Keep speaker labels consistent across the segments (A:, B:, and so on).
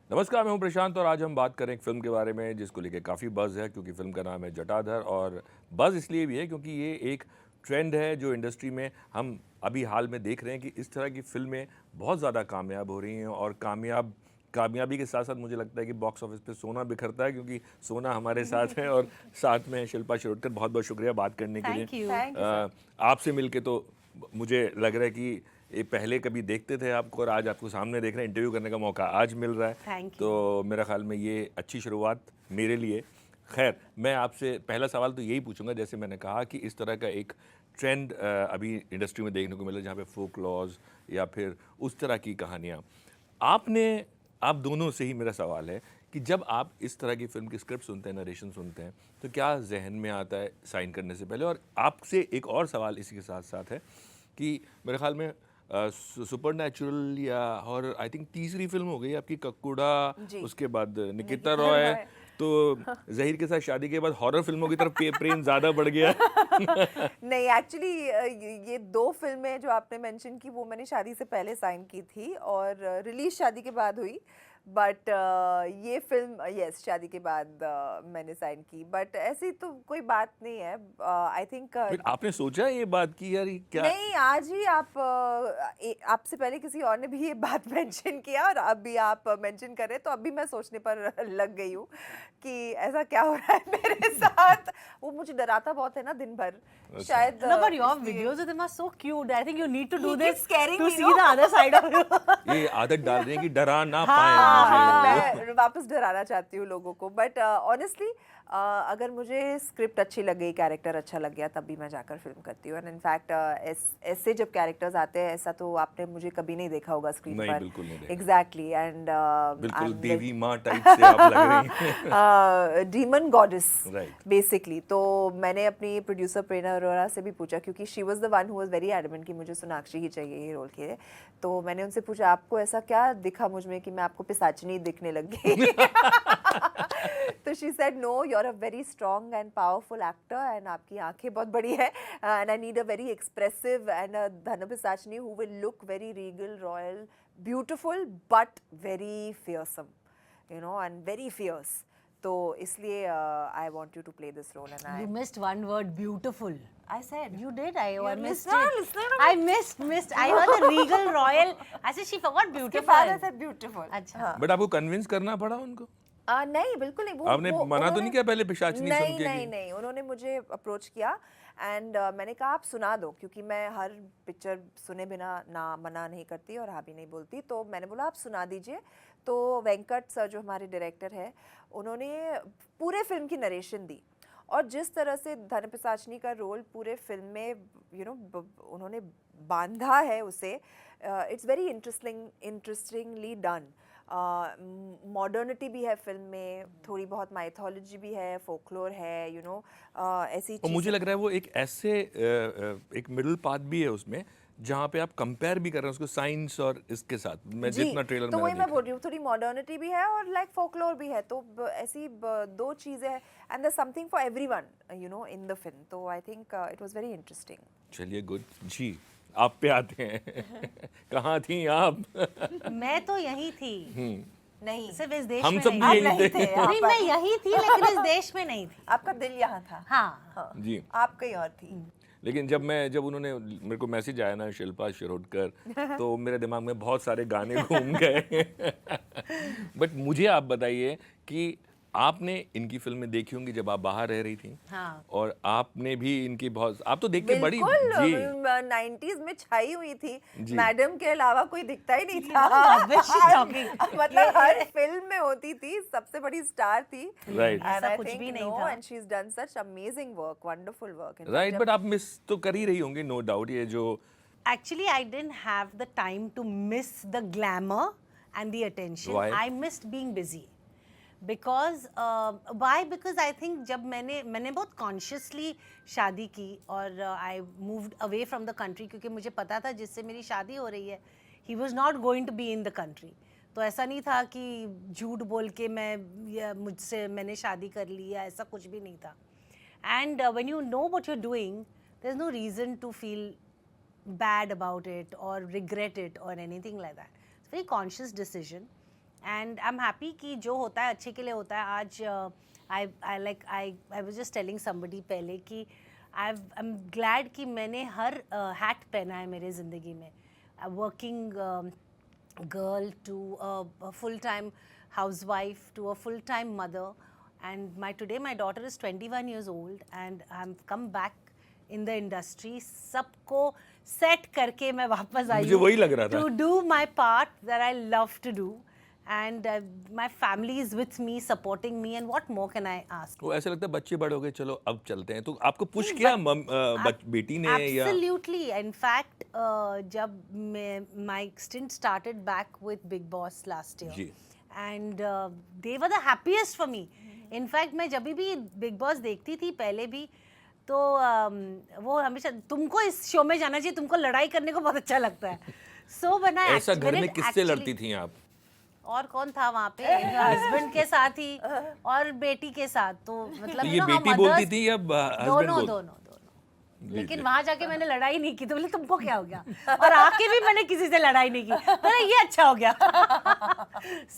A: नमस्कार, मैं हूं प्रशांत और आज हम बात करें एक फ़िल्म के बारे में जिसको लेके काफ़ी बज़ है क्योंकि फ़िल्म का नाम है जटाधर। और बज़ इसलिए भी है क्योंकि ये एक ट्रेंड है जो इंडस्ट्री में हम अभी हाल में देख रहे हैं कि इस तरह की फ़िल्में बहुत ज़्यादा कामयाब हो रही हैं और कामयाबी के साथ-साथ मुझे लगता है कि बॉक्स ऑफिस पे सोना बिखरता है क्योंकि सोना हमारे साथ है और साथ में शिल्पा शिरोडकर। बहुत-बहुत शुक्रिया बात करने के लिए।
B: Thank you.
C: Thank you sir.
A: आपसे मिलके तो मुझे लग रहा है कि ये पहले कभी देखते थे आपको और आज आपको सामने देख रहे हैं, इंटरव्यू करने का मौका आज मिल रहा है।
B: Thank you.
A: तो मेरा ख्याल में ये अच्छी शुरुआत मेरे लिए। खैर, मैं आपसे पहला सवाल तो यही पूछूंगा, जैसे मैंने कहा कि इस तरह का एक ट्रेंड अभी इंडस्ट्री में देखने को मिला जहाँ पे फोक लॉज या फिर उस तरह की कहानियाँ। आप दोनों से ही मेरा सवाल है कि जब आप इस तरह की फिल्म की स्क्रिप्ट सुनते हैं, नरेशन सुनते हैं, तो क्या जहन में आता है साइन करने से पहले? और आपसे एक और सवाल इसी के साथ साथ है कि मेरे ख्याल में सुपर नेचुरल या हॉरर, आई थिंक तीसरी फिल्म हो गई आपकी कक्कूड़ा,
C: जी।
A: उसके बाद निकिता
C: निकिता
A: रॉय।
C: रॉय।
A: तो जहीर के साथ शादी के बाद हॉरर फिल्मों की तरफ प्रेम ज़्यादा बढ़ गया।
C: नहीं, एक्चुअली ये दो फिल्में जो आपने मेंशन की वो मैंने शादी से पहले साइन की थी और रिलीज शादी के बाद हुई। बट ये फिल्म यस शादी के बाद मैंने साइन की। बट ऐसी तो कोई बात नहीं है। आई थिंक
A: फिर आपने सोचा ये बात कि यार ये क्या?
C: नहीं, आज ही आपसे पहले किसी और ने भी ये बात मेंशन किया और अब भी आप मेंशन कर रहे हैं तो अभी मैं सोचने पर लग गई हूँ कि ऐसा क्या हो रहा है मेरे साथ। वो मुझे डराता बहुत है ना दिन भर, शायद
B: No, but your
C: इसलिए।
B: videos of them are so cute. I think you need to do
C: He
B: this
C: keeps scaring
B: to
C: me,
B: see
C: no?
B: the other side of you.
A: ये आदत डाल रहे हैं कि डरा ना
B: हाँ,
A: पाए मुझे।
C: मैं वापस डराना चाहती हूँ लोगों को। बट ऑनेस्टली अगर मुझे स्क्रिप्ट अच्छी लग गई, कैरेक्टर अच्छा लग गया, तब भी मैं जाकर फिल्म करती हूँ। एंड इनफैक्ट ऐसे जब कैरेक्टर्स आते हैं, ऐसा तो आपने मुझे कभी नहीं देखा होगा स्क्रीन
A: नहीं,
C: पर।
A: बिल्कुल नहीं देखा।
C: एग्जैक्टली। एंड
A: बिल्कुल देवी माँ टाइप से आप लग रही हैं।
C: Demon goddess
A: Right.
C: बेसिकली। तो मैंने अपनी प्रोड्यूसर प्रेरणा अरोरा से भी पूछा क्योंकि she was the one who was very adamant कि मुझे सोनाक्षी ही चाहिए ये रोल के लिए। तो मैंने उनसे पूछा आपको ऐसा क्या दिखा मुझ में कि मैं आपको पिशाचिनी दिखने लग गई। तो she said no, you are a very strong and powerful actor and आपकी आंखें बहुत बड़ी है and I need a very expressive and a धन पिशाचिनी who will look very regal, royal, beautiful but very fearsome, you know, and very fierce. तो इसलिए I want you to play this role and
B: You missed one word, beautiful.
C: I said
B: You did. I missed
C: listener,
B: it.
C: listener to
B: I missed. I heard the regal royal. I said she forgot
C: उसके
B: beautiful.
C: बाद I said beautiful।
B: अच्छा।
A: But आपको convince करना पड़ा उनको?
C: नहीं, बिल्कुल नहीं।
A: आपने मना तो
C: उन्होंने-
A: नहीं किया पहले पिशाचिनी सुन
C: नहीं
A: के
C: नहीं
A: कि?
C: नहीं, उन्होंने मुझे अप्रोच किया एंड मैंने कहा आप सुना दो क्योंकि मैं हर पिक्चर सुने बिना ना मना नहीं करती और हाँ भी नहीं बोलती। तो मैंने बोला आप सुना दीजिए। तो वेंकट सर जो हमारे डायरेक्टर है, उन्होंने पूरे फिल्म की नरेशन दी और जिस तरह से धन पिशाचिनी का रोल पूरे फिल्म में उन्होंने बांधा है उसे, it's very interestingly done. Modernity भी है फिल्म में, थोड़ी बहुत माइथोलॉजी भी है, फोकलोर है, यू नो, ऐसी
A: और मुझे
C: चीज़ें।
A: लग रहा है वो एक ऐसे एक मिडिल पाथ भी है उसमें जहाँ पे आप कंपेयर भी कर रहे हैं उसको साइंस और इसके साथ। मैं
C: जी,
A: जितना ट्रेलर
C: तो
A: मैंने
C: वही मैं
A: देखा।
C: बोल रही हूँ, थोड़ी मॉडर्निटी भी है और लाइक फोकलोर भी है। तो ऐसी दो चीज़ें हैं and there something for everyone, you know, in the film. तो I think it was very interesting.
A: चलिए गुड जी, आप पे आते हैं। कहाँ थी आप?
B: मैं तो यहीं थी।
C: नहीं,
B: सिर्फ इस देश
A: हम
B: में
A: सब
B: नहीं
A: भी
C: आप
B: थी।
A: यहीं
C: नहीं
A: थे।
C: थे यहाँ
B: नहीं,
C: पर।
B: मैं यहीं थी लेकिन इस देश में नहीं थी।
C: आपका दिल यहाँ था।
B: हाँ।
A: जी।
C: आप कहीं और थी।
A: लेकिन जब उन्होंने मेरे को मैसेज आया ना शिल्पा शिरोडकर, तो मेरे दिमाग में बहुत सारे गाने घूम गए। बट मुझे आप बताइए कि आपने इनकी फिल्में देखी होंगी जब आप बाहर रह रही थी।
B: हाँ।
A: और आपने भी इनकी बहुत, आप तो देख के बड़ी
C: बिल्कुल
A: जी
C: 90s में छाई हुई थी।
A: जी।
C: मैडम के अलावा कोई दिखता ही नहीं था।
B: rubbish she's talking.
C: मतलब हर फिल्म में होती थी, सबसे बड़ी स्टार थी।
A: Right.
B: ऐसा कुछ भी नहीं था।
C: And she is done such amazing work, wonderful work.
A: Right. But आप मिस तो कर ही रही होंगी नो डाउट ये जो।
B: Actually, I didn't have the time to miss the glamour and the attention.
A: Why?
B: I missed being busy. Because why? Because I think जब मैंने बहुत consciously शादी की और I moved away from the country क्योंकि मुझे पता था जिससे मेरी शादी हो रही है he was not going to be in the country. तो ऐसा नहीं था कि झूठ बोल के मैंने शादी कर ली या ऐसा कुछ भी नहीं था. And when you know what you're doing, there's no reason to feel bad about it or regret it or anything like that. It's a very conscious decision. And I am happy कि जो होता है अच्छे के लिए होता है. आज I was just telling somebody पहले कि I'm glad कि मैंने हर हैट पहना है मेरे ज़िंदगी में. Working girl to a full-time housewife to a full-time mother, and today my daughter is 21 years old and I'm come back in the industry. सबको set करके मैं वापस आई
A: मुझे वही लग रहा था.
B: to do my part that I love to do, and my family is with me, supporting me, and what more can I ask?
A: वो ऐसा लगता है बच्चे बड़े हो गए, चलो अब चलते हैं. तो आपको पुश किया बेटी ने या?
B: Absolutely. In fact, जब my stint started back with Big Boss last year,
A: ji.
B: and they were the happiest for me. In fact, मैं जब भी Big Boss देखती थी पहले भी, तो वो हमेशा तुमको इस शो में जाना चाहिए, तुमको लड़ाई करने को बहुत अच्छा लगता है. So when I
A: ऐसा घर में किससे लड़ती थी आप?
B: और कौन था वहाँ पे? हस्बैंड के साथ ही और बेटी के साथ. तो मतलब
A: तो ये बेटी बोलती थी या हस्बैंड?
B: दोनों. लेकिन वहाँ जाके मैंने लड़ाई नहीं की. तो बोले तुमको क्या हो गया? और आके भी मैंने किसी से लड़ाई नहीं की. तो ये अच्छा हो गया.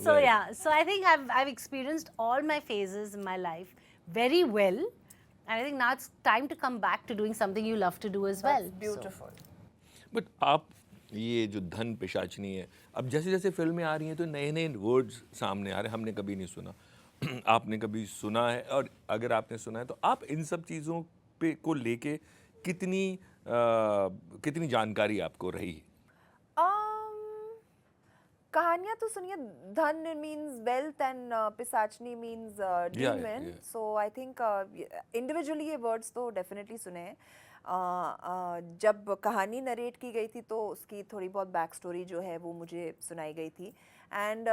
B: So yeah, so I think I've experienced all my phases in my life very well, and I think now it's time to come back to doing something you love to do as well.
C: That's beautiful.
A: But आप ये जो धन पिशाचनी है, अब जैसे जैसे फिल्में आ रही हैं तो नए नए वर्ड्स सामने आ रहे हैं. हमने कभी नहीं सुना, आपने कभी सुना है? और अगर आपने सुना है तो आप इन सब चीज़ों पे को लेके कितनी जानकारी आपको रही?
C: कहानियाँ तो सुनिए, धन मीन्स वेल्थ एंड पिसाचनी means demon. So I think individually ये वर्ड्स तो डेफिनेटली सुने हैं. जब कहानी नरेट की गई थी तो उसकी थोड़ी बहुत बैक स्टोरी जो है वो मुझे सुनाई गई थी. एंड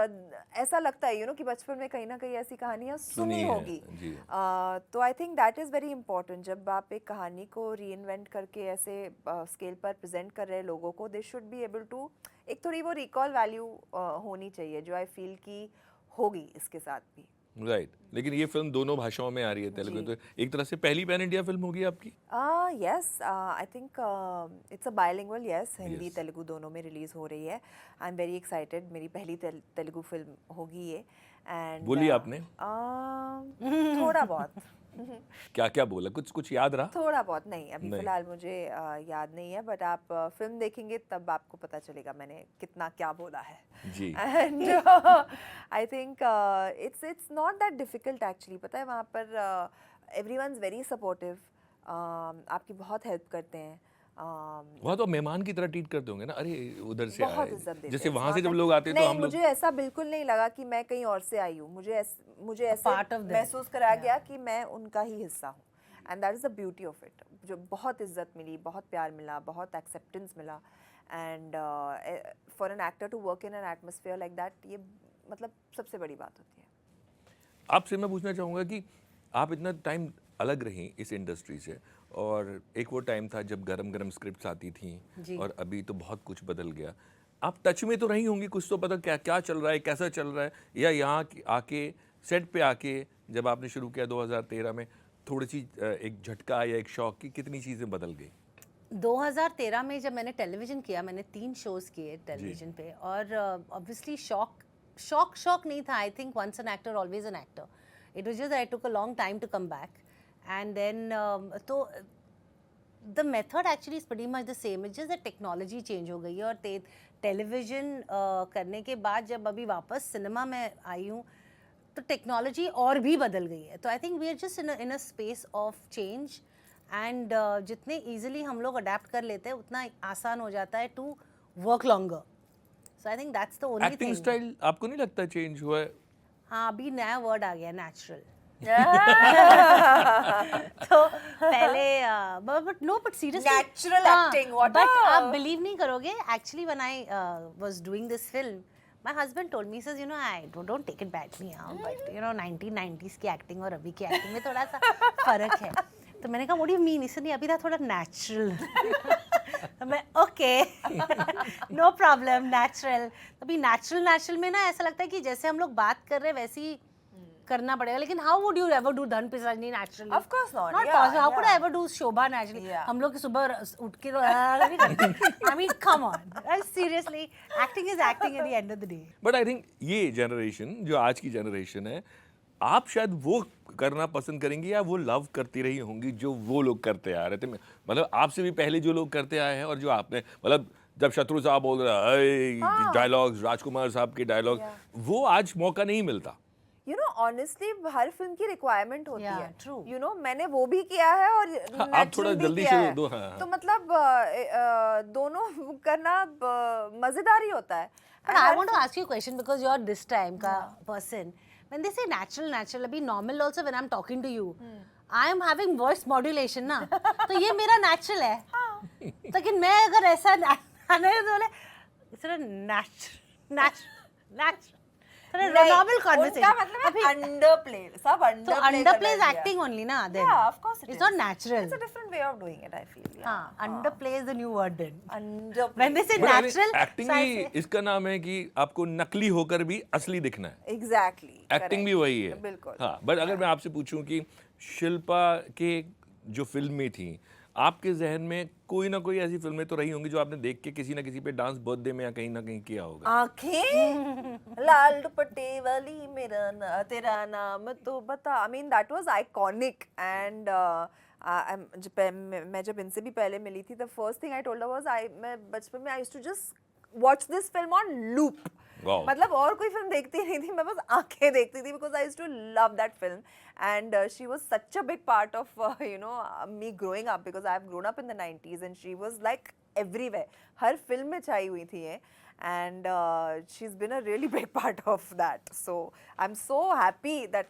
C: ऐसा लगता है कि बचपन में कहीं ना कहीं ऐसी कहानियाँ सुनी होगी. तो I think that is very important. जब आप एक कहानी को रीइन्वेंट करके ऐसे स्केल पर प्रेजेंट कर रहे हैं लोगों को, they should be able to, एक थोड़ी वो रिकॉल वैल्यू होनी चाहिए जो आई फील की होगी इसके साथ भी.
A: राइट. लेकिन ये फिल्म दोनों भाषाओं में आ रही है, तेलुगु, तो एक तरह से पहली पैन इंडिया फिल्म होगी आपकी?
C: Yes, I think it's a bilingual. Yes, Hindi Telugu दोनों में रिलीज हो रही है. I am very excited. मेरी पहली तेलुगु फिल्म होगी ये. एंड
A: बोली आपने?
C: थोड़ा बहुत.
A: क्या क्या बोला? कुछ याद रहा?
C: थोड़ा बहुत नहीं, अभी फिलहाल मुझे याद नहीं है. बट आप फिल्म देखेंगे तब आपको पता चलेगा मैंने कितना क्या बोला है.
A: जी.
C: And I think it's not that difficult actually. पता है, वहाँ पर एवरीवन इज वेरी सपोर्टिव. आपकी बहुत हेल्प करते हैं.
A: वहाँ तो मेहमान की तरह ट्रीट करते होंगे ना? अरे उधर से
C: बहुत
A: आए,
C: इज्जत देते
A: जैसे
C: हैं.
A: वहाँ से जब लोग आते हैं तो हम लोग,
C: मुझे ऐसा बिल्कुल नहीं लगा कि मैं कहीं और से आई हूँ. मुझे ऐसा महसूस कराया गया कि मैं उनका ही हिस्सा हूँ. And that is the beauty of it. जो बहुत इज्जत मिली, बहुत प्यार मिला, बहुत एक्सेप्टेंस मिला. And for an actor to work in an atmosphere like that, ये मतलब सबसे बड़ी बात होती है.
A: आपसे मैं पूछना चाहूँगा कि आप इतना टाइम अलग रहीं इस इंडस्ट्री से, और एक वो टाइम था जब गरम गरम स्क्रिप्ट्स आती थी, और अभी तो बहुत कुछ बदल गया. आप टच में तो रही होंगी, कुछ तो पता क्या क्या चल रहा है, कैसा चल रहा है, या यहाँ आके सेट पे आके जब आपने शुरू किया 2013 में, थोड़ी सी एक झटका या एक शौक की कितनी चीज़ें बदल गई?
B: 2013 में जब मैंने टेलीविज़न किया, मैंने 3 शोज़ किए टेलीविज़न पे, और ऑब्वियसली शौक नहीं था. I think once an actor always an actor. It was just I took a long time to come back. And then तो the method actually is pretty much the same. It's just that technology change हो गई है. और television करने के बाद जब अभी वापस सिनेमा में आई हूँ तो टेक्नोलॉजी और भी बदल गई है. तो I think we are just in a space of change. And जितने ईजिली हम लोग अडेप्ट कर लेते हैं उतना आसान हो जाता है to work longer. So I think that's the only thing.
A: Acting style आपको नहीं लगता चेंज हुआ है?
B: हाँ, अभी नया वर्ड आ गया, नेचुरल. तो पहले but seriously
C: natural acting,
B: but आप बिलीव नहीं करोगे, actually when I was doing this film, my husband told me, such I don't take it badly, but 1990s की एक्टिंग और अभी की एक्टिंग में थोड़ा सा फर्क है. तो मैंने कहा व्हाट डू यू मीन? इसलिए अभी था थोड़ा नेचुरल. मैं ओके, नो प्रॉब्लम, नेचुरल. अभी नेचुरल में ना ऐसा लगता है कि जैसे हम लोग बात कर रहे हैं वैसी करना पड़ेगा, लेकिन how would you ever do धन पिशाचनी naturally?
C: Of course not,
B: Not
C: yeah,
B: possible. How could I
C: yeah.
B: ever do Shobha naturally?
C: Yeah.
B: हम लोग सुबह उठ के नहीं करते. I mean, come on. Seriously, acting is acting at the end of the day.
A: But I think ये generation जो आज की जनरेशन है, आप शायद वो करना पसंद करेंगी या वो लव करती रही होंगी जो वो लोग करते आ रहे थे, मतलब आपसे भी पहले जो लोग करते आए हैं और जो आपने, मतलब जब शत्रु साहब बोल रहा डायलॉग्स, राजकुमार साहब के डायलॉग, वो आज मौका नहीं मिलता.
C: You know, honestly, her film की रिक्वायरमेंट होती
B: Yeah,
C: है.
B: true.
C: You know, मैंने वो भी किया है और
A: हाँ, आप
C: natural
A: थोड़ा
C: भी
A: जल्दी
C: किया
A: शुरू
C: है.
A: दो, हाँ.
C: तो मतलब दोनों करना मजेदार ही होता है.
B: But I want to ask you a question because you're this time का person. When they say natural, अभी normal also when I'm talking to you, I am having voice modulation ना, तो ये मेरा natural है. लेकिन मैं अगर ऐसा नहीं तो बोले, it's a natural. Normal conversation.
C: उनका मतलब है underplay, सब
B: तो
C: underplay
B: underplay is
C: कर दिया.
B: acting only ना then.
C: Yeah, of course it
B: It's
C: is.
B: not natural.
C: It's a different way of doing it, I feel. Yeah.
B: हाँ, underplay is the new word then.
C: Underplay.
B: When they say natural,
A: acting
B: so I
A: भी
B: say-
A: इसका नाम है कि आपको नकली होकर भी असली दिखना है.
C: Exactly.
A: एक्टिंग भी वही है.
C: बिल्कुल.
A: हाँ, बट अगर मैं आपसे पूछूं कि शिल्पा के जो फिल्में थी, आपके जहन में कोई ना कोई ऐसी फिल्में तो रही होंगी जो आपने देख के किसी ना किसी पे डांस बर्थडे में या कहीं ना कहीं किया होगा.
C: आंखें लाल दुपट्टे वाली मेरा ना तेरा नाम तो बता. I mean that was iconic and मैं जब इनसे भी पहले मिली थी, the first thing I told her was मैं बचपन में I used to just watch this film on loop.
A: Wow.
C: मतलब और कोई फिल्म देखती नहीं थी, मैं बस आंखें देखती थी because I used to love that film and she was such a big part of you know me growing up because I have grown up in the 90s and she was like everywhere. Her film में छाई हुई थी ये and she's been a really big part of that. So I'm so happy that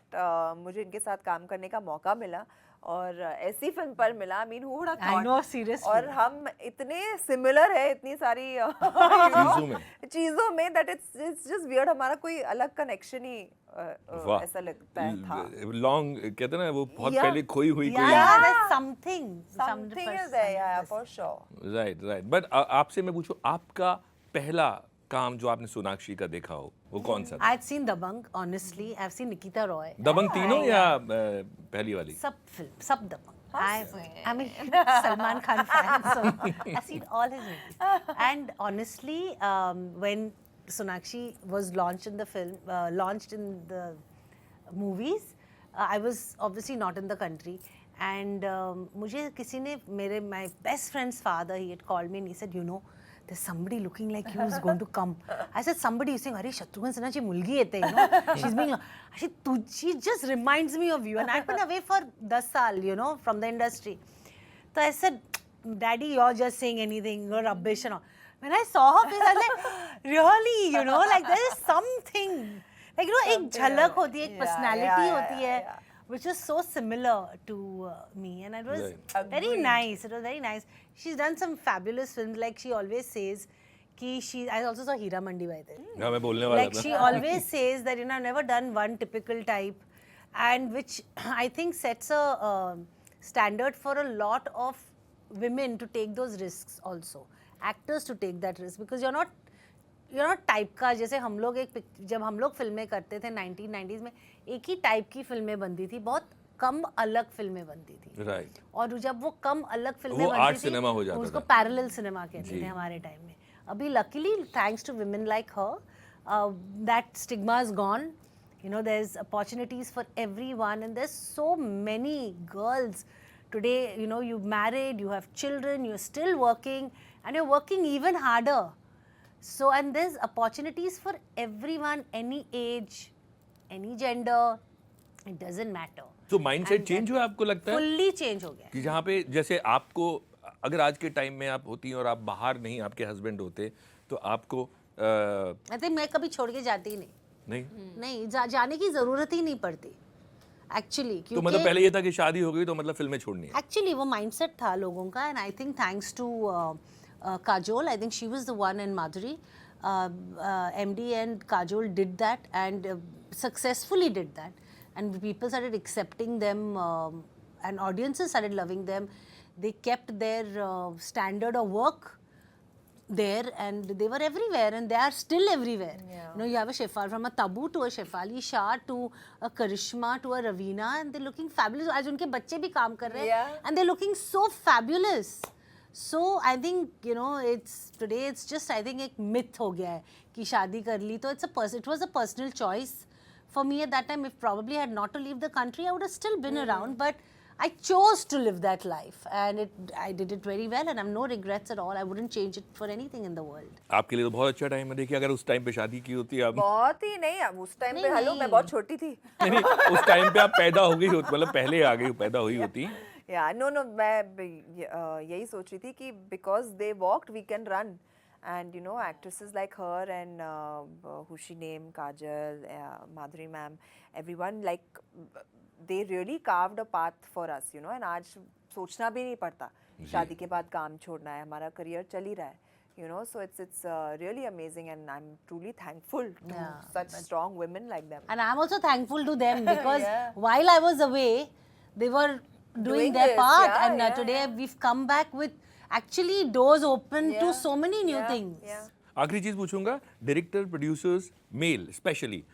C: मुझे इनके साथ काम करने का मौका मिला और ऐसी फिल्म पर मिला. I mean who would have
B: I
C: thought?
B: know, seriously.
C: और हम इतने सिमिलर है इतनी सारी
A: चीजों में.
C: चीजों में that it's just weird. हमारा कोई अलग कनेक्शन ही
A: वाह.
C: ऐसा लगता है था.
A: लॉन्ग कहते हैं ना, वो बहुत
C: Yeah.
A: पहले खोई हुई
B: Yeah,
A: कोई.
B: yeah, there's something.
C: Something is there, yeah, for sure.
A: Right. But आपसे मैं पूछूं, आपका पहला काम जो आपने सोनाक्षी का देखा हो वो कौन सा था?
B: I've seen Dabang, honestly. I've seen Nikita Roy.
A: दबंग तीनों या पहली वाली?
B: सब फिल्म, सब Dabang. I mean, Salman Khan fan, so I've seen all his movies. And honestly, when Sonakshi was launched in the film, launched in the movies, I was obviously not in the country. And मुझे किसी ने my best friend's father, he had called me and he said, you know, there's somebody looking like you who's going to come. I said, somebody is saying, अरे शत्रुघ्न सिन्हा ची मुलगी येते, you know, she's being, she just reminds me of you. And I've been away for 10 साल, you know, from the industry. So I said, Daddy, you're just saying anything, you're rubbish and all. When I saw her face, I was like, really, you know, like there is something, like you know, एक झलक होती है, एक personality होती है, which is so similar to me, and it was very nice. It was very nice. She's done some fabulous films. Like she always says, I also saw Hira Mandi by then.
A: हाँ, मैं बोलने वाला
B: Like
A: था.
B: she always says that, you know, I've never done one typical type, and which I think sets a standard for a lot of women to take those risks also. Actors to take that risk because you're not type का. जैसे हम लोग जब हम लोग फिल्में करते थे 1990s में, एक ही टाइप की फिल्में बनती थी, बहुत कम अलग फिल्में बनती थी.
A: राइट.
B: और जब वो कम अलग फिल्में
A: वो
B: बनती
A: आर्ट
B: थी,
A: सिनेमा हो जाता
B: उसको
A: था.
B: पैरेलल सिनेमा कहते थे हमारे टाइम में. अभी luckily thanks to women like her, that stigma is gone. You know, there's opportunities for everyone and there's so many girls today. You know, you've married, you have children, you're still working and you're working even harder. So, and there's opportunities for everyone, any age, any gender, it doesn't matter.
A: तो mindset change हुआ आपको लगता है?
B: Fully change हो गया.
A: कि जहाँ पे जैसे आपको अगर आज के टाइम में आप होती हैं और आप बाहर नहीं, आपके हस्बैंड होते, तो आपको
B: I think मैं कभी छोड़ के जाती ही नहीं. नहीं, जाने की जरूरत ही नहीं पड़ती एक्चुअली.
A: तो मतलब पहले ये था कि शादी हो गई तो मतलब फिल्में छोड़नी है.
B: एक्चुअली वो माइंडसेट था लोगों का. And I think thanks to Kajol, I think she was the one, and Madhuri, MD and Kajol did that and successfully did that, and people started accepting them and audiences started loving them. They kept their standard of work there and they were everywhere and they are still everywhere.
C: Yeah.
B: You know, you have a Shefali, from a Tabu to a Shefali Shah to a Karishma to a Raveena, and they're looking fabulous. आज उनके बच्चे भी काम कर रहे हैं
C: Yeah.
B: and they're looking so fabulous. So I think, you know, it's just I think एक myth हो गया है कि शादी कर ली तो it was a personal choice for me at that time. If probably I had not to leave the country, I would have still been around, but I chose to live that life and I did it very well and I have no regrets at all. I wouldn't change it for anything in the world.
A: आपके लिए तो बहुत अच्छा time है। देखिए अगर उस time पे शादी की होती आप
C: बहुत ही नहीं, अब उस टाइम पे
B: नहीं,
C: हेलो
B: नहीं।
C: मैं बहुत छोटी थी।
A: नहीं, उस टाइम पे आप पैदा हो गई होती, मतलब पहले आ गई पैदा हुई होती।
C: या नो मैं यही सोच रही थी कि because they walked we can run and you know actresses like her and who she named Kajal, Madhuri ma'am, everyone like they really carved a path for us, you know, and आज सोचना भी नहीं पड़ता शादी के बाद काम छोड़ना है, हमारा करियर चल ही रहा है, you know, so it's really amazing and I'm truly thankful to
B: Yeah,
C: such strong women like them.
B: And I'm also thankful to them because
C: Yeah.
B: while I was away, they were doing
C: Doing
B: their
C: this,
B: part
C: yeah,
B: and
C: yeah,
B: today
C: yeah.
B: we've come back with actually doors open
C: Yeah,
B: to so many new
C: yeah,
B: things.
C: yeah.
A: आखिरी चीज पूछूंगा, director producers male specially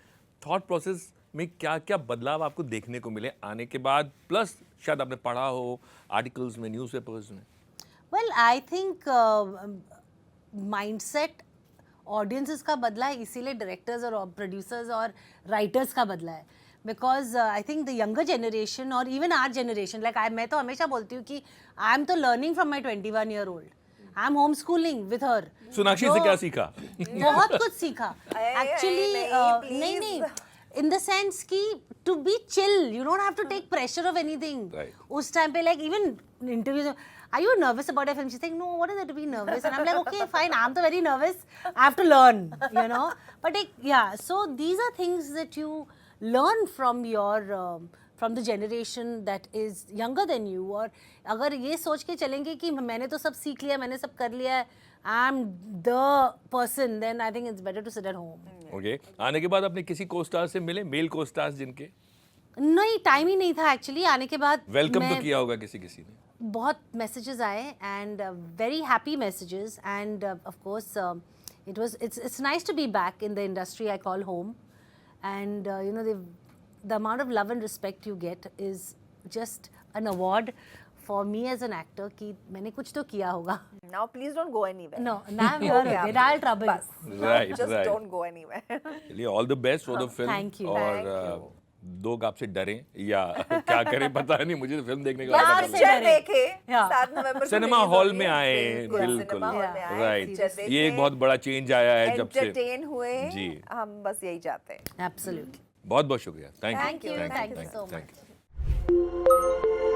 A: thought process में क्या क्या बदलाव आपको देखने को मिले आने के बाद, प्लस शायद आपने पढ़ा हो आर्टिकल्स में, न्यूज़पेपर्स में?
B: Well, I think mindset audiences का बदला है, इसीलिए directors और producers और writers का बदला है. Because I think the younger generation or even our generation, like मैं तो हमेशा बोलती हूँ कि I am तो learning from my 21-year-old. I am homeschooling with her.
A: Sonakshi से
B: जो-
A: क्या सीखा?
B: बहुत कुछ सीखा. Actually,
C: नहीं,
B: नहीं. In the sense कि to be chill, you don't have to take pressure of anything.
A: Right.
B: उस time पे like even interviews, are you nervous about a film? She's like, no, what is it to be nervous? And I'm like, okay, fine, I'm so very nervous. I have to learn, you know. But like, yeah, so these are things that you learn from your from the generation that is younger than you. और अगर ये सोच के चलेंगे कि मैंने तो सब सीख लिया, मैंने सब कर लिया है, I'm the person, then I think it's better to sit at home.
A: Okay, आने के बाद अपने किसी को-स्टार से मिले, मेल को-स्टार्स जिनके?
B: नहीं, टाइम ही नहीं था एक्चुअली आने के बाद.
A: वेलकम तो
B: मैं-
A: किया होगा किसी किसी ने?
B: बहुत मैसेजेस आए and very happy messages end of course it's nice to be back in the industry I call home and you know the amount of love and respect you get is just an award for me as an actor कि मैंने कुछ तो किया होगा.
C: Now please don't go anywhere.
B: No, now I'm here
C: Okay,
B: again. I'll trouble
C: बस.
B: you.
A: Right,
C: Just
A: right.
C: don't go anywhere.
A: चलिए, all the best for the film.
B: thank you.
A: और
C: Thank you.
A: लोग आपसे डरें या क्या करें पता नहीं, मुझे तो फिल्म देखने का
B: प्यार
A: पता
B: से
A: नहीं।
B: डरें।
C: देखे
B: Yeah.
C: 7 नवंबर को
A: सिनेमा
C: release
A: हॉल
C: होगी
A: में
C: है।
A: आए, बिल्कुल,
C: सिनेमा हॉल में आए,
A: राइट,
C: picture
A: ये एक
C: देखे,
A: बहुत बड़ा चेंज आया है जब से।
C: entertain हुए,
A: जी।
C: हम बस यही चाहते हैं.
B: Absolutely.
A: बहुत बहुत शुक्रिया, thank you,
B: Thank you so much.
A: Thank you.